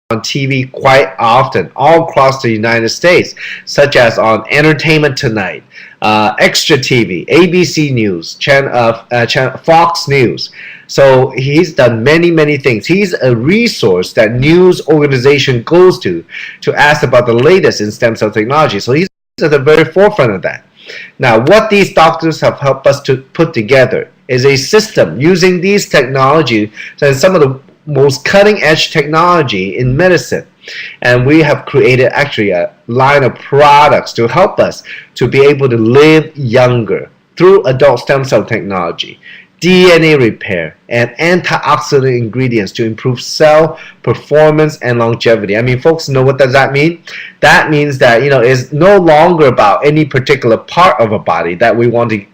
on TV quite often all across the United States, such as on Entertainment Tonight, Extra TV, ABC News, Fox News. So he's done many things. He's a resource that news organization goes to ask about the latest in stem cell technology. So he's at the very forefront of that. Now, what these doctors have helped us to put together is a system using these technology and some of the most cutting-edge technology in medicine. And we have created actually a line of products to help us to be able to live younger through adult stem cell technology, DNA repair, and antioxidant ingredients to improve cell performance and longevity. I mean, folks, know what does that mean? That means that, it's no longer about any particular part of a body that we want it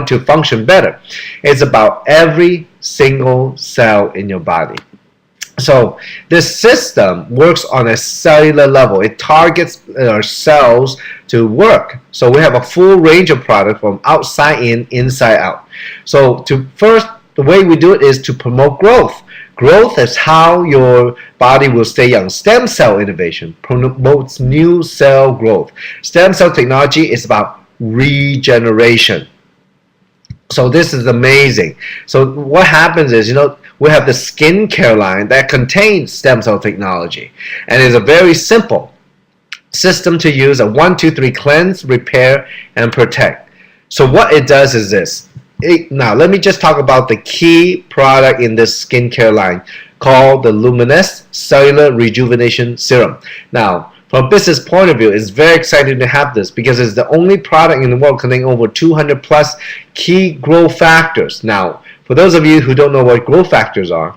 to function better. It's about every single cell in your body. So this system works on a cellular level. It targets our cells to work. So we have a full range of products from outside in, inside out. So the way we do it is to promote growth. Growth is how your body will stay young. Stem cell innovation promotes new cell growth. Stem cell technology is about regeneration. So this is amazing. So what happens is, we have the skincare line that contains stem cell technology, and it's a very simple system to use: a 1, 2, 3 cleanse, repair, and protect. So what it does is this. Now let me just talk about the key product in this skincare line called the Luminous Cellular Rejuvenation Serum. Now, from a business point of view, it's very exciting to have this because it's the only product in the world containing over 200 plus key growth factors. Now, for those of you who don't know what growth factors are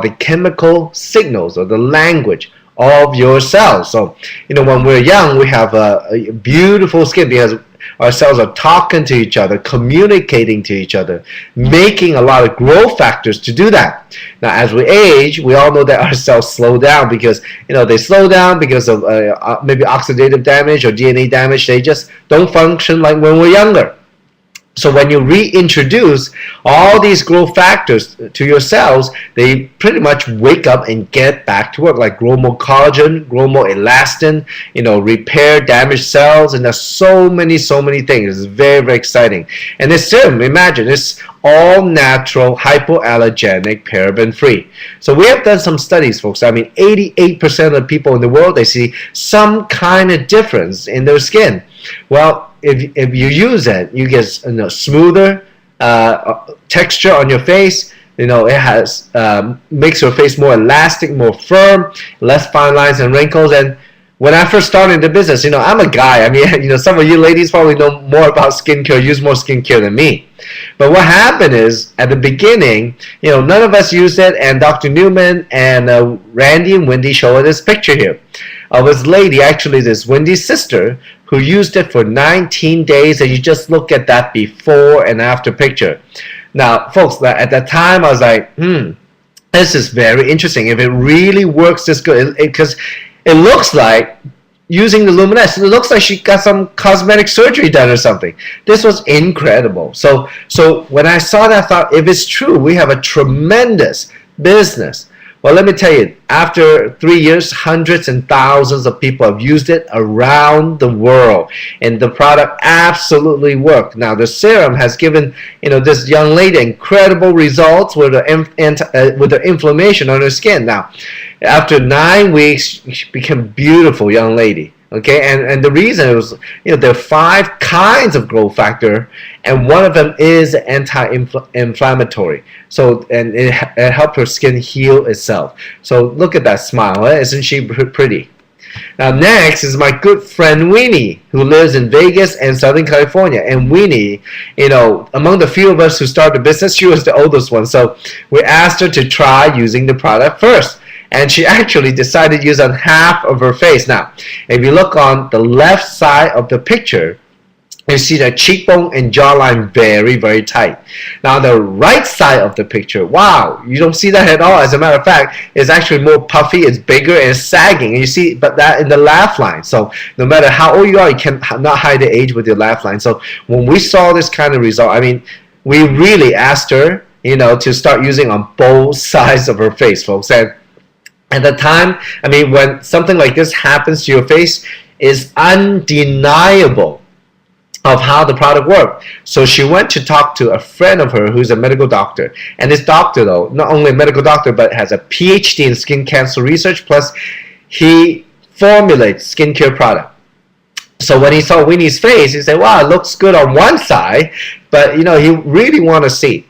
the chemical signals or the language of your cells. So, when we're young, we have a beautiful skin because our cells are talking to each other, communicating to each other, making a lot of growth factors to do that. Now, as we age, we all know that our cells slow down because, they slow down because of maybe oxidative damage or DNA damage. They just don't function like when we're younger. So when you reintroduce all these growth factors to your cells, they pretty much wake up and get back to work, like grow more collagen, grow more elastin, repair damaged cells, and there's so many things. It's very, very exciting. And this serum, imagine, it's all natural, hypoallergenic, paraben-free. So we have done some studies, folks. I mean, 88% of people in the world, they see some kind of difference in their skin. Well, if you use it, you get smoother texture on your face. It has makes your face more elastic, more firm, less fine lines and wrinkles. And when I first started the business, I'm a guy. I mean, some of you ladies probably know more about skincare, use more skincare than me. But what happened is, at the beginning, none of us used it, and Dr. Newman and Randy and Wendy show this picture here of this lady, actually this Wendy's sister, who used it for 19 days, and you just look at that before and after picture. Now, folks, at that time, I was like, this is very interesting. If it really works this good, because it looks like, using the Luminous, it looks like she got some cosmetic surgery done or something. This was incredible. So when I saw that, I thought, if it's true, we have a tremendous business. Well, let me tell you, after 3 years, hundreds and thousands of people have used it around the world, and the product absolutely worked. Now, the serum has given this young lady incredible results with the inflammation on her skin. Now, after 9 weeks, she became a beautiful young lady. Okay, and the reason was, there are 5 kinds of growth factor, and one of them is anti-inflammatory. So, and it helped her skin heal itself. So look at that smile, right? Isn't she pretty? Now next is my good friend Winnie, who lives in Vegas and Southern California. And Winnie, among the few of us who started the business, she was the oldest one. So we asked her to try using the product first. And she actually decided to use on half of her face. Now, if you look on the left side of the picture, you see the cheekbone and jawline very, very tight. Now, the right side of the picture, wow, you don't see that at all. As a matter of fact, it's actually more puffy, it's bigger, and it's sagging. And you see that in the laugh line. So no matter how old you are, you cannot hide the age with your laugh line. So when we saw this kind of result, I mean, we really asked her to start using on both sides of her face, folks. And at the time, I mean, when something like this happens to your face, is undeniable of how the product worked. So she went to talk to a friend of her who's a medical doctor. And this doctor, though, not only a medical doctor, but has a PhD in skin cancer research, plus he formulates skincare product. So when he saw Winnie's face, he said, wow, it looks good on one side, but he really want to see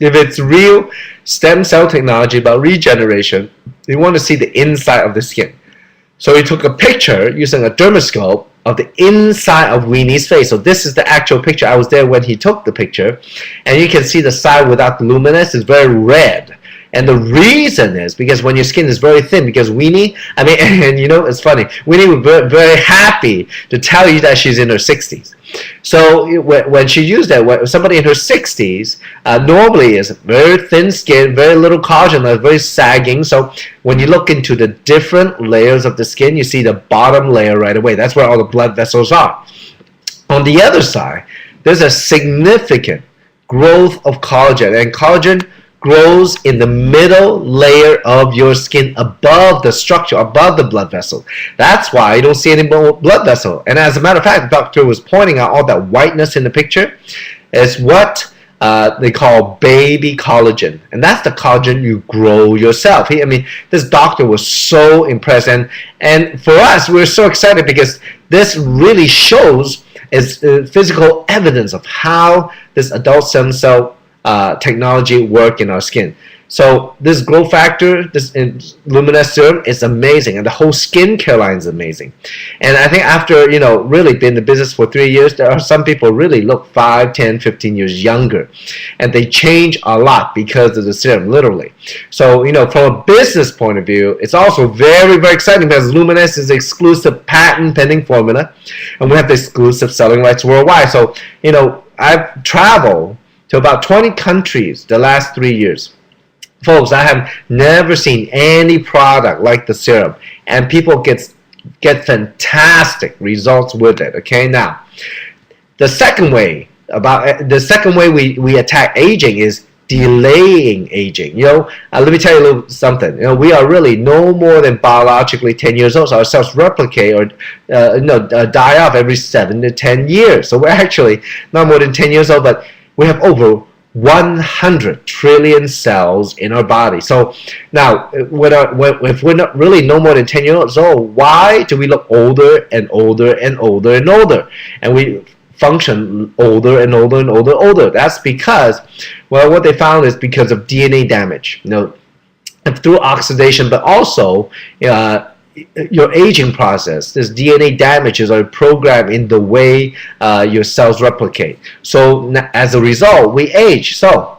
if it's real stem cell technology about regeneration. He want to see the inside of the skin. So he took a picture using a dermoscope of the inside of Winnie's face. So this is the actual picture. I was there when he took the picture, and you can see the side without the luminance is very red. And the reason is because when your skin is very thin, because Winnie, and it's funny, Winnie was very, very happy to tell you that she's in her 60s. So when she used that, somebody in her 60s normally is very thin skin, very little collagen, very sagging. So when you look into the different layers of the skin, you see the bottom layer right away. That's where all the blood vessels are. On the other side, there's a significant growth of collagen, and collagen grows in the middle layer of your skin above the structure, above the blood vessel. That's why you don't see any more blood vessel. And as a matter of fact, the doctor was pointing out all that whiteness in the picture is what they call baby collagen. And that's the collagen you grow yourself. This doctor was so impressed. And for us, we're so excited because this really shows is physical evidence of how this adult stem cell technology work in our skin. So this growth factor, this luminous serum is amazing, and the whole skincare line is amazing. And I think after really been in the business for 3 years, there are some people really look 5, 10, 15 years younger, and they change a lot because of the serum, literally. So from a business point of view, it's also very, very exciting because Luminous is an exclusive patent pending formula, and we have the exclusive selling rights worldwide. So I've traveled to about 20 countries the last 3 years. Folks, I have never seen any product like the serum, and people get fantastic results with it. Okay, now the second way we attack aging is delaying aging. Let me tell you a little something. We are really no more than biologically 10 years old. So our cells replicate or die off every 7 to 10 years. So we're actually not more than 10 years old, but we have over 100 trillion cells in our body. So now, if we're not really no more than 10 years old, why do we look older and older and older and older? And we function older and older and older. That's because, what they found is because of DNA damage. Through oxidation, but also your aging process. This DNA damages are programmed in the way your cells replicate. So as a result, we age. So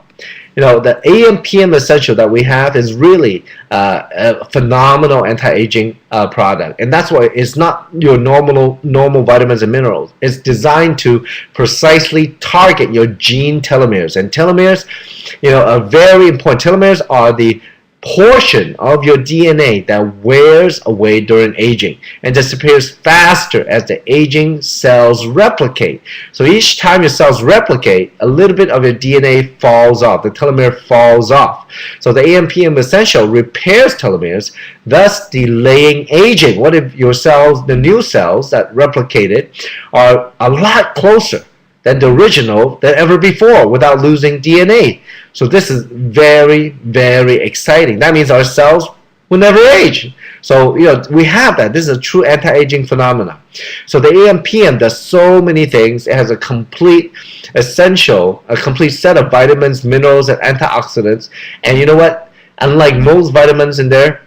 the AM/PM essential that we have is really a phenomenal anti-aging product, and that's why it's not your normal vitamins and minerals. It's designed to precisely target your gene telomeres, and telomeres, are very important. Telomeres are the portion of your DNA that wears away during aging and disappears faster as the aging cells replicate. So each time your cells replicate, a little bit of your DNA falls off, the telomere falls off. So the AM/PM essential repairs telomeres, thus delaying aging. What if your cells, the new cells that replicated, are a lot closer than the original than ever before without losing DNA? So this is very, very exciting. That means our cells will never age. So we have that. This is a true anti-aging phenomenon. So the AM/PM does so many things. It has a complete set of vitamins, minerals, and antioxidants. And you know what? Unlike most vitamins in there,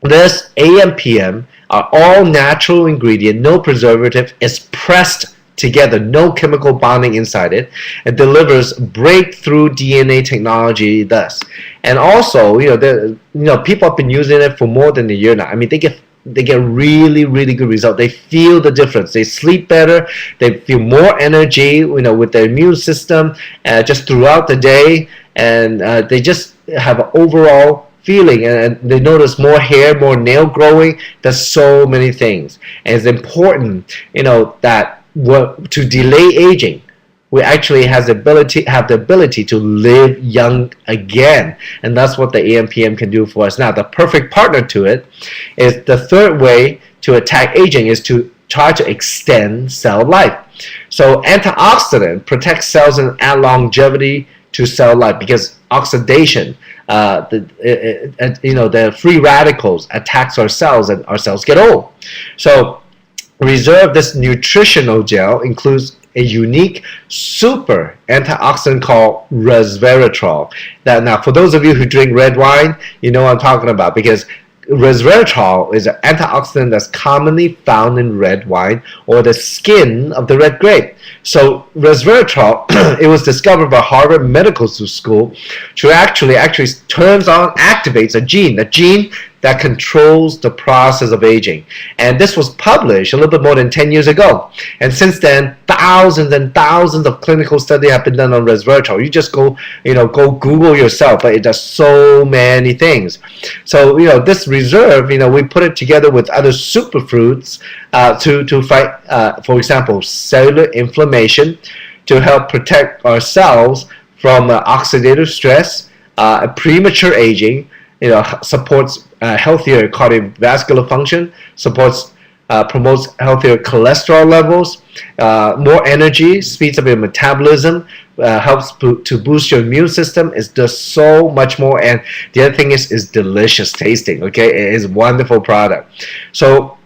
this AM/PM are all natural ingredient, no preservative, is pressed together, no chemical bonding inside it. It delivers breakthrough DNA technology thus. And also, people have been using it for more than a year now. They get really, really good results. They feel the difference. They sleep better. They feel more energy, with their immune system just throughout the day. And they just have an overall feeling, and they notice more hair, more nail growing. There's so many things. And it's important, that to delay aging, we actually have the ability to live young again. And that's what the AMPM can do for us. Now, the perfect partner to it is the third way to attack aging is to try to extend cell life. So antioxidant protects cells and add longevity to cell life because oxidation, the free radicals attacks our cells and our cells get old. So Reserve, this nutritional gel, includes a unique super antioxidant called resveratrol. Now, for those of you who drink red wine, you know what I'm talking about because resveratrol is an antioxidant that's commonly found in red wine or the skin of the red grape. So resveratrol, it was discovered by Harvard Medical School to actually activates a gene that controls the process of aging. And this was published a little bit more than 10 years ago. And since then, thousands and thousands of clinical studies have been done on resveratrol. You just go Google yourself, but it does so many things. So, this reserve, we put it together with other superfruits to fight, for example, cellular inflammation, to help protect our cells from oxidative stress, premature aging, supports healthier cardiovascular function, promotes healthier cholesterol levels, more energy, speeds up your metabolism, helps to boost your immune system. It does so much more, and the other thing is delicious tasting. Okay, it is a wonderful product. So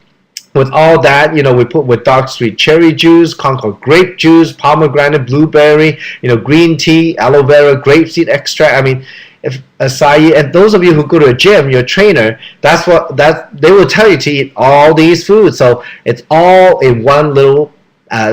with all that, we put with dark sweet cherry juice, Concord grape juice, pomegranate, blueberry, green tea, aloe vera, grapeseed extract. I mean, if acai, and those of you who go to a gym, your trainer, they will tell you to eat all these foods. So it's all in one little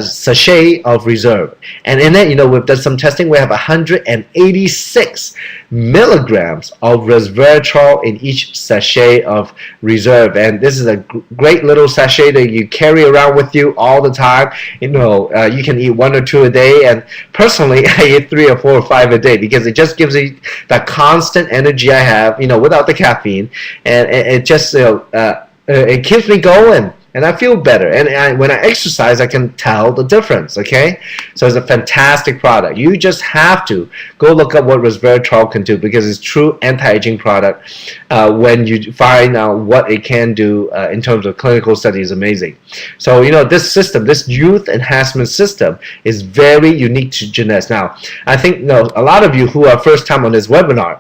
sachet of reserve. And in it, we've done some testing. We have 186 milligrams of resveratrol in each sachet of reserve. And this is a great little sachet that you carry around with you all the time. You can eat 1 or 2 a day. And personally, I eat 3 or 4 or 5 a day because it just gives me that constant energy I have, without the caffeine. And it just, it keeps me going. And I feel better. And when I exercise, I can tell the difference, okay? So it's a fantastic product. You just have to go look up what resveratrol can do because it's true anti-aging product. When you find out what it can do in terms of clinical studies, amazing. So, this system, this youth enhancement system is very unique to Jeunesse. Now, I think a lot of you who are first time on this webinar,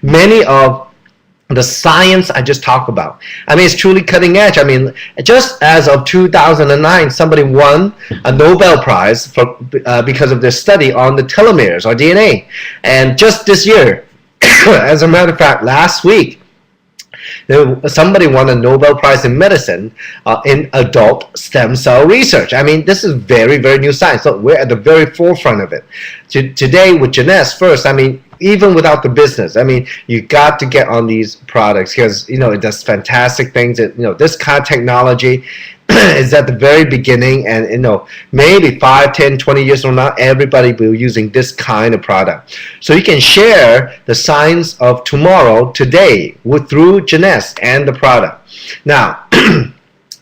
many of the science I just talked about, it's truly cutting edge. Just as of 2009, somebody won a Nobel Prize because of their study on the telomeres or DNA. And just this year, as a matter of fact, last week, somebody won a Nobel Prize in medicine in adult stem cell research. This is very, very new science. So we're at the very forefront of it. Today with Jeunesse first, even without the business, you got to get on these products because, it does fantastic things. This kind of technology is at the very beginning, and maybe 5, 10, 20 years from now, everybody will be using this kind of product. So you can share the science of tomorrow today through Jeunesse and the product. Now,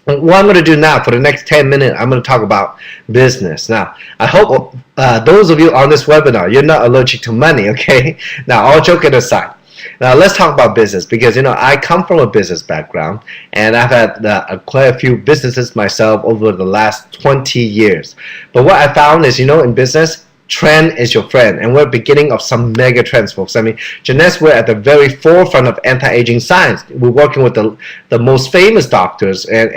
what I'm going to do now for the next 10 minutes, I'm going to talk about business. Now, I hope those of you on this webinar, you're not allergic to money, okay? Now, all joking aside. Now, let's talk about business because, I come from a business background and I've had quite a few businesses myself over the last 20 years. But what I found is, in business, trend is your friend, and we're beginning of some mega trends, folks. Jeunesse, we're at the very forefront of anti-aging science. We're working with the most famous doctors and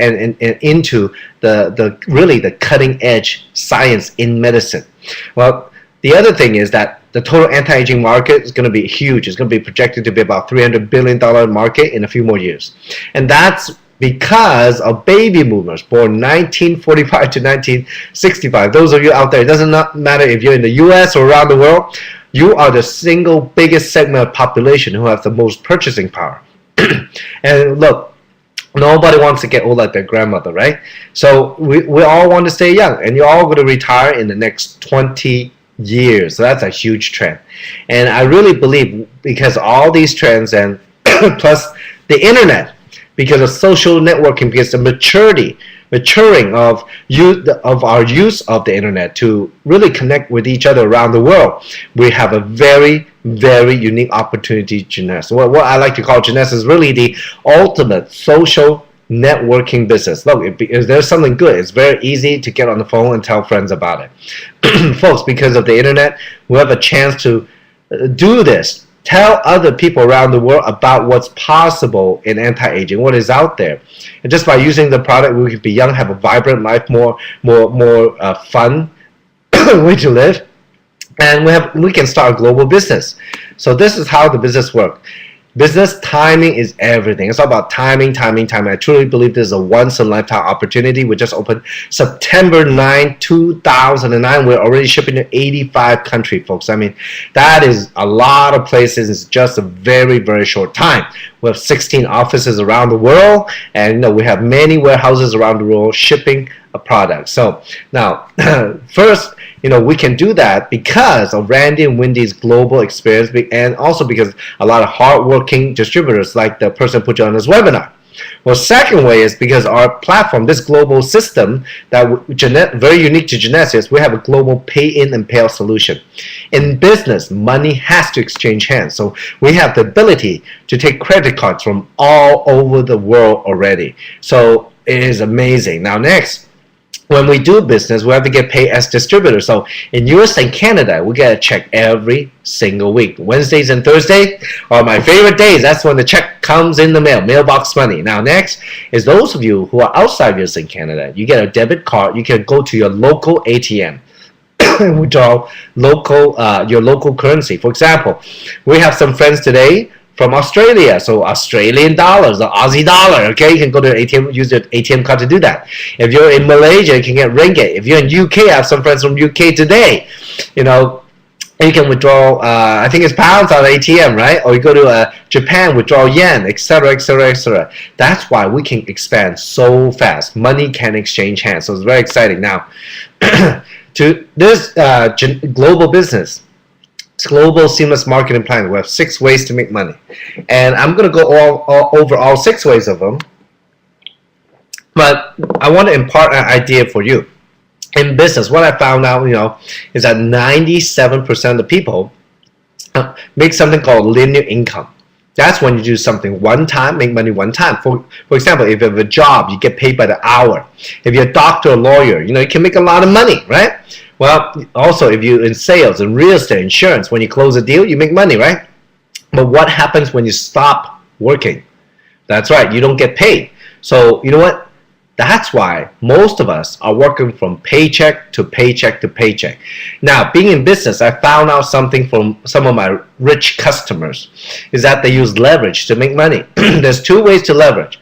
into the cutting edge science in medicine. Well, the other thing is that the total anti-aging market is going to be huge. It's going to be projected to be about $300 billion market in a few more years. And that's because of baby boomers born 1945 to 1965. Those of you out there, it doesn't matter if you're in the US or around the world, you are the single biggest segment of population who have the most purchasing power. And look, nobody wants to get old like their grandmother, right? So we all want to stay young, and you're all going to retire in the next 20 years. So that's a huge trend. And I really believe because all these trends and plus the internet, because of social networking, because the maturity maturing of our use of the internet to really connect with each other around the world, we have a very, very unique opportunity, Jeunesse. What I like to call Jeunesse is really the ultimate social networking business. Look, if there's something good, it's very easy to get on the phone and tell friends about it. Folks, because of the internet, we have a chance to do this. Tell other people around the world about what's possible in anti-aging, what is out there. And just by using the product, we can be young, have a vibrant life, more fun way to live. And we can start a global business. So this is how the business works. Business timing is everything. It's all about timing. I truly believe this is a once-in-a-lifetime opportunity. We just opened September 9, 2009. We're already shipping to 85 countries, folks. I mean, that is a lot of places. It's just a very, very short time. We have 16 offices around the world, and we have many warehouses around the world shipping a product. So now, first, we can do that because of Randy and Wendy's global experience, and also because a lot of hardworking distributors like the person put you on this webinar. Well, second way is because our platform, this global system that very unique to Jeunesse, is we have a global pay-in and pay-out solution. In business, money has to exchange hands. So we have the ability to take credit cards from all over the world already. So it is amazing. Now next, when we do business, we have to get paid as distributors. So in US and Canada, we get a check every single week. Wednesdays and Thursdays are my favorite days. That's when the check comes in the mail, mailbox money. Now next is those of you who are outside US and Canada. You get a debit card. You can go to your local ATM and withdraw your local currency. For example, we have some friends today from Australia, so Australian dollars, the Aussie dollar, okay? You can go to the ATM, use your ATM card to do that. If you're in Malaysia, you can get ringgit. If you're in UK, I have some friends from UK today, you can withdraw, I think it's pounds on the ATM, right? Or you go to Japan, withdraw yen, etc., etc., etc. That's why we can expand so fast. Money can exchange hands, so it's very exciting. Now, to this global business, global seamless marketing plan. We have 6 ways to make money, and I'm going to go over all 6 ways of them, but I want to impart an idea for you. In business, what I found out, is that 97% of the people make something called linear income. That's when you do something one time, make money one time. For example, if you have a job, you get paid by the hour. If you're a doctor or lawyer, you can make a lot of money, right? Well, also, if you're in sales and real estate, insurance, when you close a deal, you make money, right? But what happens when you stop working? That's right, you don't get paid. So, you know what? That's why most of us are working from paycheck to paycheck to paycheck. Now, being in business, I found out something from some of my rich customers, is that they use leverage to make money. There's 2 ways to leverage.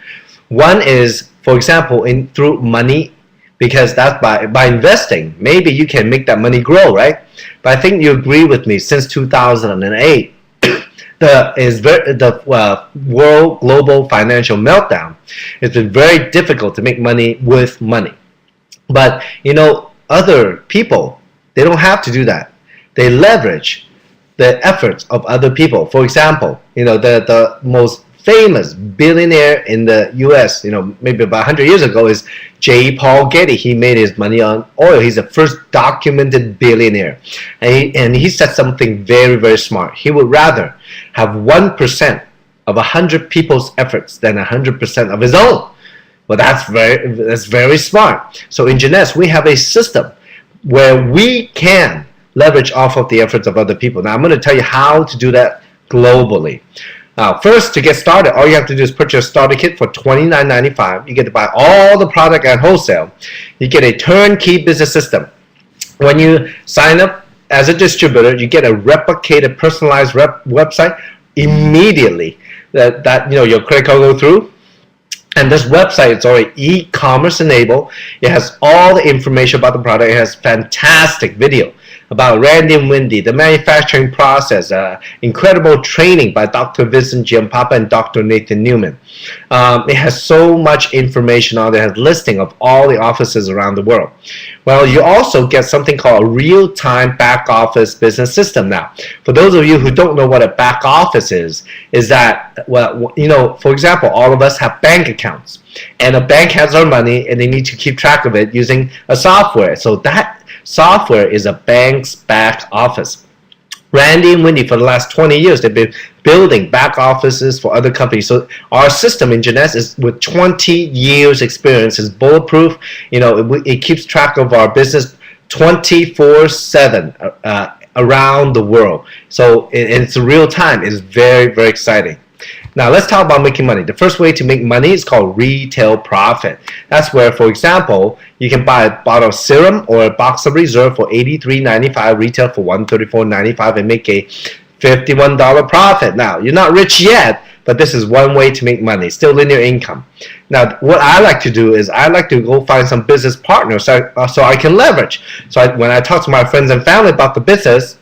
One is, for example, through money, because that's by investing, maybe you can make that money grow, right? But I think you agree with me, since 2008, the world global financial meltdown, it's been very difficult to make money with money. But, other people, they don't have to do that. They leverage the efforts of other people. For example, the most famous billionaire in the US, maybe about 100 years ago, is J. Paul Getty. He made his money on oil. He's the first documented billionaire. And he said something very, very smart. He would rather have 1% of 100 people's efforts than 100% of his own. Well, that's very smart. So in Jeunesse, we have a system where we can leverage off of the efforts of other people. Now, I'm going to tell you how to do that globally. Now, first, to get started, all you have to do is purchase a starter kit for $29.95. You get to buy all the product at wholesale. You get a turnkey business system. When you sign up as a distributor, you get a replicated, personalized website immediately. That your credit card will go through. And this website is already e-commerce enabled. It has all the information about the product. It has fantastic video. about Randy and Wendy, the manufacturing process, incredible training by Dr. Vincent Giampapa and Dr. Nathan Newman. It has so much information on there, it has listing of all the offices around the world. Well, you also get something called a real-time back office business system now. For those of you who don't know what a back office is that, well, you know, for example, all of us have bank accounts, and a bank has our money, and they need to keep track of it using a software. So that software is a bank's back office. Randy and Wendy, for the last 20 years, they've been building back offices for other companies. So our system in Jeunesse is with 20 years experience, is bulletproof. You know, it keeps track of our business 24/7 around the world. So it's real time. It's very, very exciting. Now let's talk about making money. The first way to make money is called retail profit. That's where, for example, you can buy a bottle of serum or a box of Reserve for $83.95, retail for $134.95, and make a $51 profit. Now, you're not rich yet, but this is one way to make money, still linear income. Now, what I like to do is I like to go find some business partners so I can leverage. So when I talk to my friends and family about the business,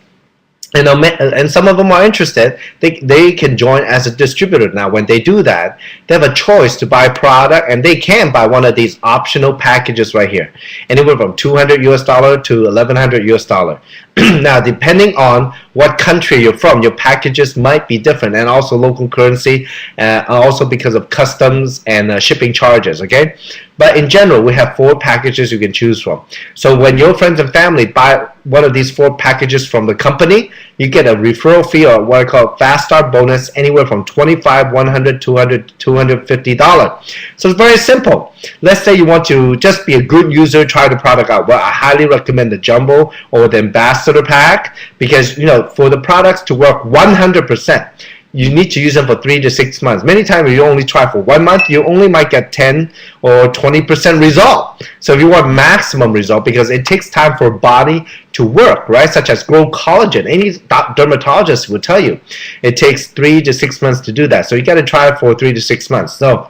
and some of them are interested, they can join as a distributor. Now, when they do that, they have a choice to buy product, and they can buy one of these optional packages right here, anywhere from $200 to $1,100. Now, depending on what country you're from, your packages might be different, and also local currency, also because of customs and shipping charges, okay? But in general, we have 4 packages you can choose from. So when your friends and family buy one of these 4 packages from the company, you get a referral fee, or what I call fast start bonus, anywhere from $25, $100, $200, $250. So it's very simple. Let's say you want to just be a good user, try the product out. Well, I highly recommend the jumbo or the ambassador pack, because, you know, for the products to work 100%, you need to use them for 3 to 6 months. Many times you only try for 1 month, you only might get 10 or 20% result. So if you want maximum result, because it takes time for a body to work, right? Such as grow collagen. Any dermatologist will tell you it takes 3 to 6 months to do that. So you got to try it for 3 to 6 months. So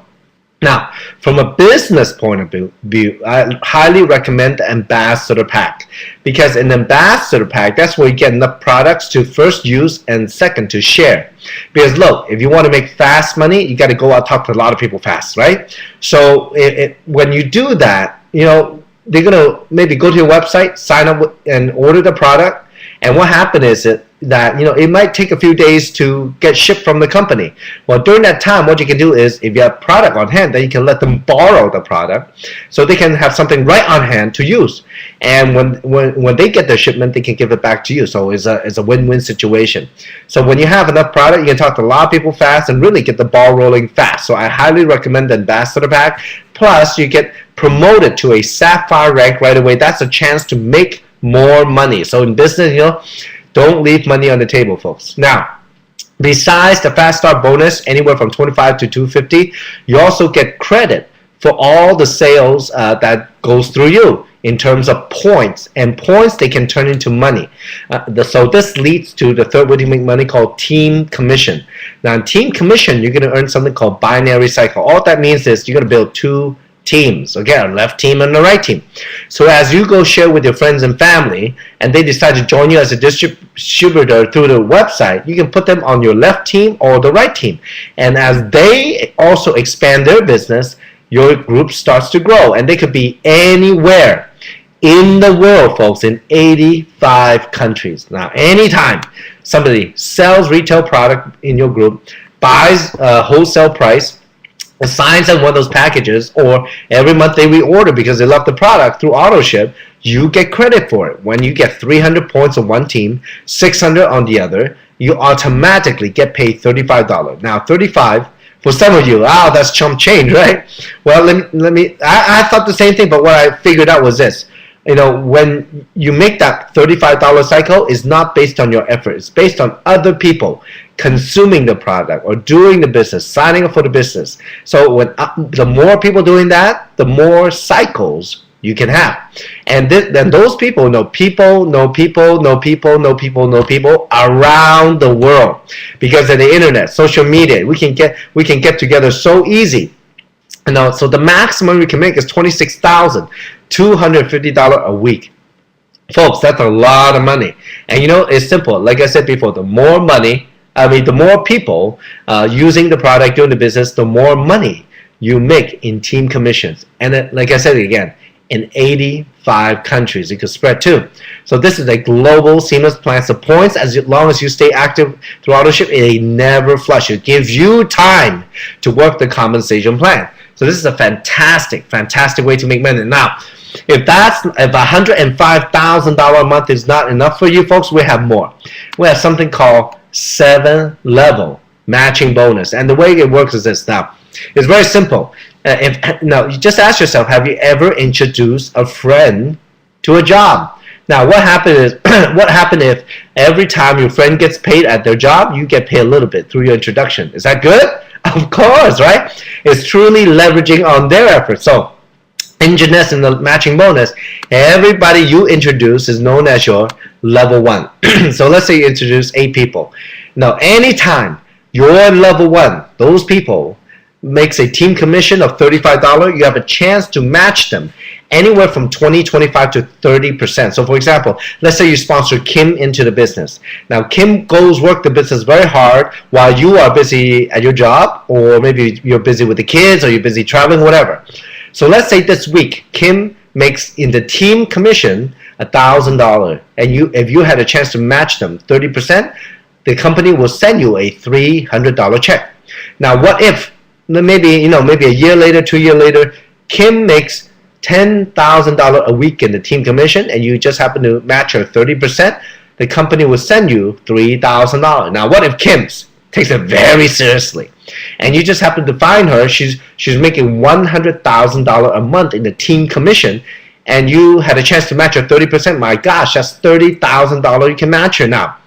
now, from a business point of view, I highly recommend the ambassador pack, because in the ambassador pack, that's where you get enough products to first use and second to share. Because look, if you want to make fast money, you got to go out and talk to a lot of people fast, right? So when you do that, you know, they're going to maybe go to your website, sign up and order the product. And what happened is that, you know, it might take a few days to get shipped from the company. Well, during that time, what you can do is, if you have product on hand, then you can let them borrow the product, so they can have something right on hand to use. And when they get their shipment, they can give it back to you. So it's a win-win situation. So when you have enough product, you can talk to a lot of people fast and really get the ball rolling fast. So I highly recommend the ambassador pack. Plus, you get promoted to a sapphire rank right away. That's a chance to make more money. So in business, you know, don't leave money on the table, folks. Now, besides the fast start bonus, anywhere from $25 to $250, you also get credit for all the sales that goes through you in terms of points. And points, they can turn into money. So this leads to the third way to make money, called team commission. Now, in team commission, you're going to earn something called binary cycle. All that means is you're going to build 2 teams, okay, a left team and a right team. So as you go share with your friends and family, and they decide to join you as a distributor through the website, you can put them on your left team or the right team. And as they also expand their business, your group starts to grow, and they could be anywhere in the world, folks, in 85 countries. Now, anytime somebody sells retail product in your group, buys a wholesale price, assigns them one of those packages, or every month they reorder because they love the product through auto ship, you get credit for it. When you get 300 points on one team, 600 on the other, you automatically get paid $35. Now, 35 for some of you, that's chump change, right? Well, I thought the same thing, but what I figured out was this. You know, when you make that $35 cycle, it's not based on your effort. It's based on other people consuming the product or doing the business, signing up for the business. So when the more people doing that, the more cycles you can have. And then those people know people around the world, because of the internet, social media. We can get together so easy. You know, so the maximum we can make is $26,250 a week. Folks, that's a lot of money. And it's simple. Like I said before, the more people using the product, doing the business, the more money you make in team commissions. And like I said again, in 85 countries, it could spread too. So this is a global seamless plan. So points, as long as you stay active through auto-ship, it never flush. It gives you time to work the compensation plan. So this is a fantastic way to make money. Now, if $105,000 a month is not enough for you folks, we have more. We have something called 7-level matching bonus. And the way it works is this. Now, it's very simple. You just ask yourself, have you ever introduced a friend to a job? Now, what happened if every time your friend gets paid at their job, you get paid a little bit through your introduction? Is that good? Of course, right? It's truly leveraging on their efforts. So, in Jeunesse, in the matching bonus, everybody you introduce is known as your level 1. So let's say you introduce 8 people. Now, anytime your level 1, those people, makes a team commission of $35, you have a chance to match them anywhere from 20, 25 to 30%. So for example, let's say you sponsor Kim into the business. Now Kim goes work the business very hard while you are busy at your job, or maybe you're busy with the kids, or you're busy traveling, whatever. So let's say this week Kim makes in the team commission $1,000, and if you had a chance to match them 30%, the company will send you a $300 check. Now what if maybe a year later, 2 years later, Kim makes $10,000 a week in the team commission, and you just happen to match her 30%, the company will send you $3,000. Now, what if Kim takes it very seriously, and you just happen to find her, she's making $100,000 a month in the team commission, and you had a chance to match her 30%? My gosh, that's $30,000 you can match her now.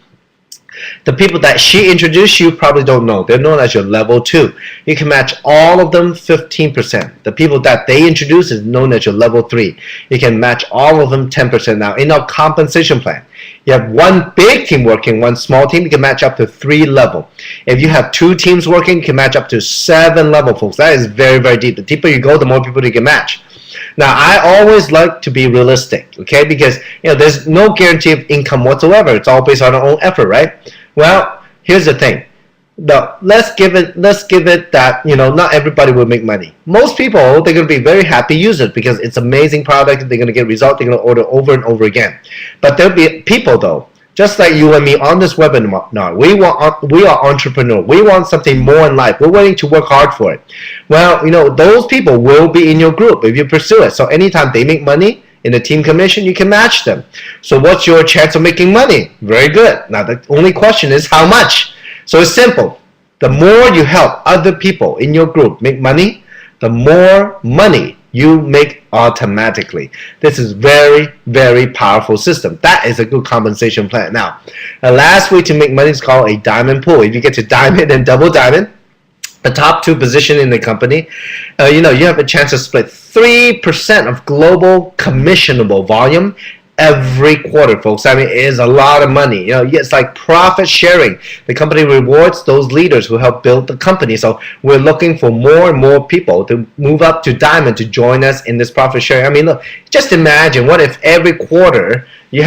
The people that she introduced, you probably don't know. They're known as your level 2. You can match all of them 15%. The people that they introduce is known as your level 3. You can match all of them 10%. Now, in our compensation plan, you have one big team working, one small team, you can match up to 3 level. If you have 2 teams working, you can match up to 7 level, folks. That is very, very deep. The deeper you go, the more people you can match. Now, I always like to be realistic, okay? Because there's no guarantee of income whatsoever. It's all based on our own effort, right? Well, here's the thing. No, let's give it that not everybody will make money. Most people, they're going to be very happy users because it's amazing product. They're going to get results. They're going to order over and over again. But there'll be people though, just like you and me on this webinar, we are entrepreneurs. We want something more in life. We're willing to work hard for it. Well, those people will be in your group if you pursue it. So anytime they make money in a team commission, you can match them. So what's your chance of making money? Very good. Now the only question is how much. So it's simple. The more you help other people in your group make money, the more money you make automatically. This is very, very powerful system. That is a good compensation plan. Now, the last way to make money is called a diamond pool. If you get to diamond and double diamond, the top 2 position in the company, you have a chance to split 3% of global commissionable volume every quarter, folks. I mean, it is a lot of money. It's like profit sharing. The company rewards those leaders who help build the company. So we're looking for more and more people to move up to diamond to join us in this profit sharing. I mean, look, just imagine what if every quarter you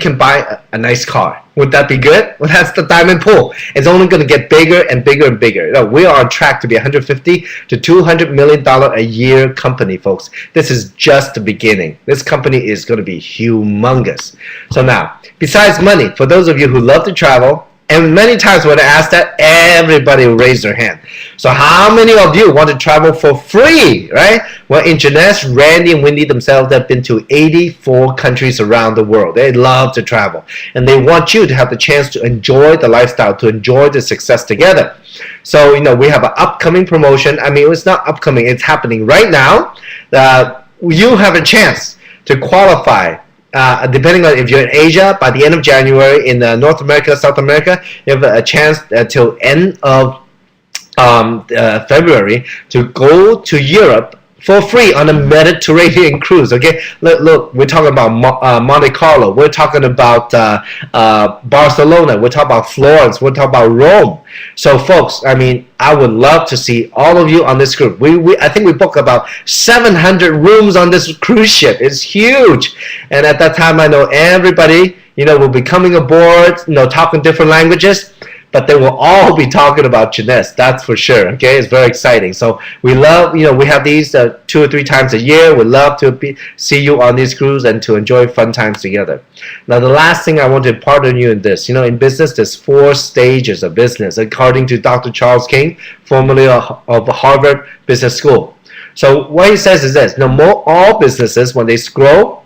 can buy a nice car. Would that be good? Well, that's the diamond pool. It's only going to get bigger and bigger and bigger. We are on track to be $150 to $200 million a year company, folks. This is just the beginning. This company is going to be humongous. So now, besides money, for those of you who love to travel, and many times when I ask that, everybody will raise their hand. So how many of you want to travel for free, right? Well, in Jeunesse, Randy and Wendy themselves have been to 84 countries around the world. They love to travel. And they want you to have the chance to enjoy the lifestyle, to enjoy the success together. So, we have an upcoming promotion. I mean, it's not upcoming. It's happening right now. You have a chance to qualify. Depending on if you're in Asia, by the end of January, in North America, South America, you have a chance till end of February to go to Europe for free on a Mediterranean cruise. Okay, look, we're talking about Monte Carlo, we're talking about Barcelona, we're talking about Florence, we're talking about Rome. So folks, I mean, I would love to see all of you on this group. I think we booked about 700 rooms on this cruise ship. It's huge, and at that time I know everybody, you know, will be coming aboard, you know, talking different languages, but they will all be talking about Jeunesse, that's for sure. Okay, it's very exciting. So we love, you know, we have these 2 or 3 times a year. We love to see you on these cruises and to enjoy fun times together. Now, the last thing I want to impart on you in this, you know, in business, there's 4 stages of business, according to Dr. Charles King, formerly of Harvard Business School. So what he says is this: all businesses, when they grow,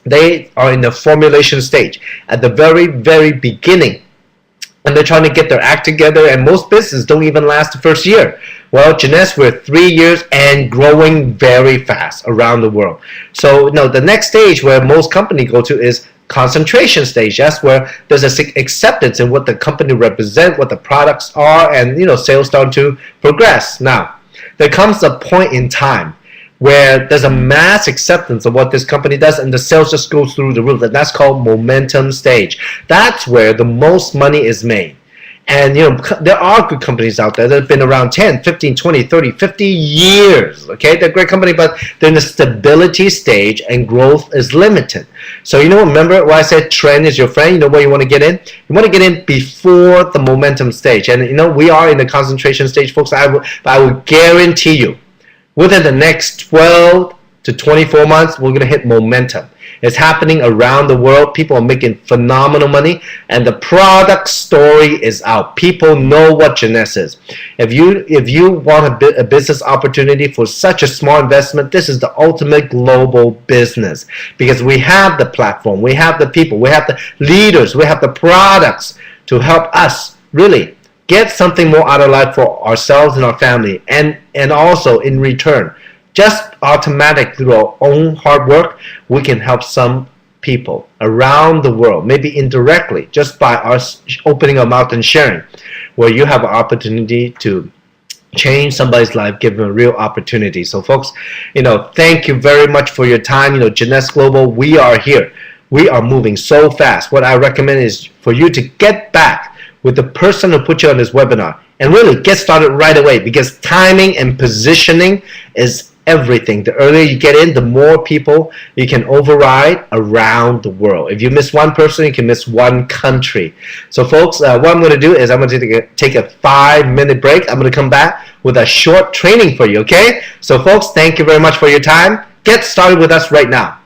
they are in the formulation stage at the very, very beginning. And they're trying to get their act together, and most businesses don't even last the first year. Well, Jeunesse, we're 3 years and growing very fast around the world. So, the next stage where most companies go to is concentration stage. That's where there's a acceptance in what the company represents, what the products are, and sales start to progress. Now, there comes a point in time where there's a mass acceptance of what this company does, and the sales just goes through the roof, and that's called momentum stage. That's where the most money is made. And there are good companies out there that have been around 10, 15, 20, 30, 50 years. Okay, they're a great company, but they're in the stability stage and growth is limited. So remember what I said, trend is your friend. You know where you want to get in? You want to get in before the momentum stage. And we are in the concentration stage, folks. I will guarantee you, within the next 12 to 24 months, we're going to hit momentum. It's happening around the world. People are making phenomenal money, and the product story is out. People know what Jeunesse is. If you want a business opportunity for such a small investment, this is the ultimate global business, because we have the platform, we have the people, we have the leaders, we have the products to help us really get something more out of life for ourselves and our family, and also in return, just automatic through our own hard work, we can help some people around the world, maybe indirectly, just by us opening our mouth and sharing, where you have an opportunity to change somebody's life, give them a real opportunity. So folks, thank you very much for your time. Jeunesse Global, we are here. We are moving so fast. What I recommend is for you to get back with the person who put you on this webinar and really get started right away, because timing and positioning is everything. The earlier you get in, the more people you can override around the world. If you miss one person, you can miss one country. So folks, what I'm going to do is I'm going to take a 5-minute break. I'm going to come back with a short training for you, okay? So folks, thank you very much for your time. Get started with us right now.